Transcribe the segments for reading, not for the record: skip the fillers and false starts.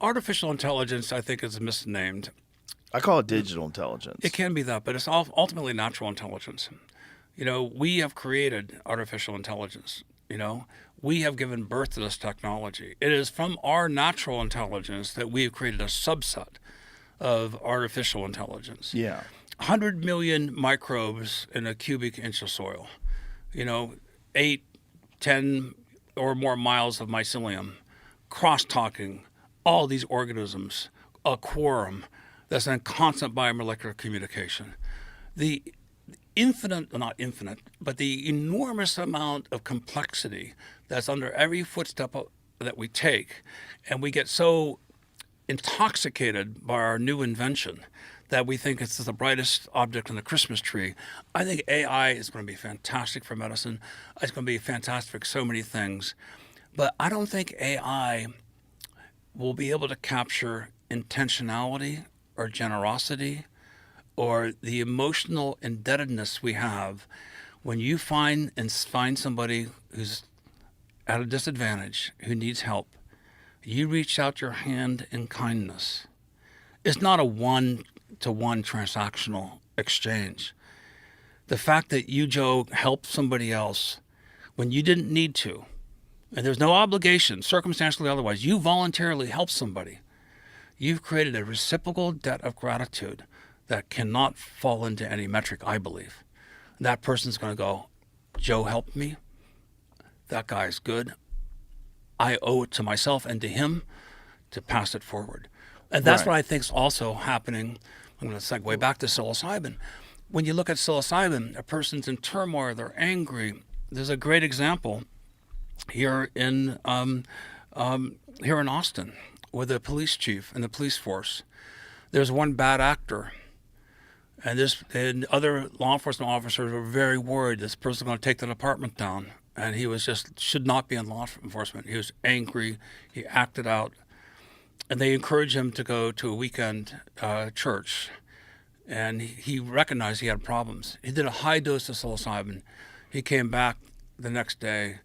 artificial intelligence, I think, is misnamed. I call it digital intelligence. It can be that, but it's ultimately natural intelligence. We have created artificial intelligence. We have given birth to this technology. It is from our natural intelligence that we have created a subset of artificial intelligence. Yeah. 100 million microbes in a cubic inch of soil. 8, 10 or more miles of mycelium, cross-talking, all these organisms, a quorum that's in constant biomolecular communication. The not infinite, but the enormous amount of complexity that's under every footstep that we take, and we get so intoxicated by our new invention that we think it's the brightest object on the Christmas tree. I think AI is going to be fantastic for medicine. It's going to be fantastic for so many things. But I don't think AI will be able to capture intentionality or generosity or the emotional indebtedness we have when you find somebody who's at a disadvantage, who needs help. You reach out your hand in kindness. It's not a one-to-one transactional exchange. The fact that you, Joe, helped somebody else when you didn't need to, and there's no obligation, circumstantially otherwise, you voluntarily helped somebody. You've created a reciprocal debt of gratitude that cannot fall into any metric, I believe. That person's going to go, Joe helped me. That guy's good. I owe it to myself and to him to pass it forward. And that's what I think is also happening. I'm going to segue back to psilocybin. When you look at psilocybin, a person's in turmoil, they're angry. There's a great example here in Austin with the police chief and the police force. There's one bad actor, and other law enforcement officers were very worried this person's going to take the department down. And he should not be in law enforcement. He was angry. He acted out. And they encouraged him to go to a weekend church. And he recognized he had problems. He did a high dose of psilocybin. He came back the next day,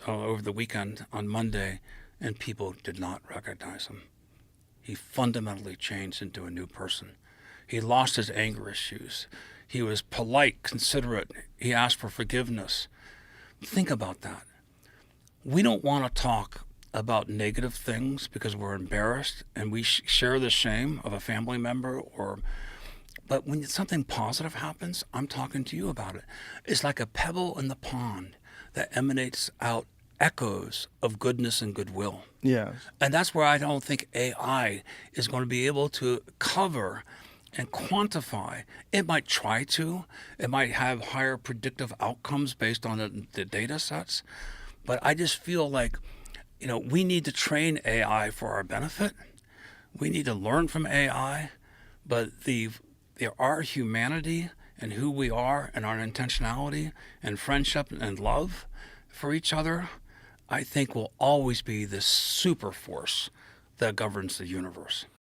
over the weekend, on Monday, and people did not recognize him. He fundamentally changed into a new person. He lost his anger issues. He was polite, considerate. He asked for forgiveness. Think about that. We don't want to talk about negative things because we're embarrassed and we share the shame of a family member but when something positive happens, I'm talking to you about it. It's like a pebble in the pond that emanates out echoes of goodness and goodwill. Yeah. And that's where I don't think AI is going to be able to cover and quantify. It might try to. It might have higher predictive outcomes based on the data sets. But I just feel like, we need to train AI for our benefit. We need to learn from AI. But our humanity and who we are and our intentionality and friendship and love for each other, I think will always be this super force that governs the universe.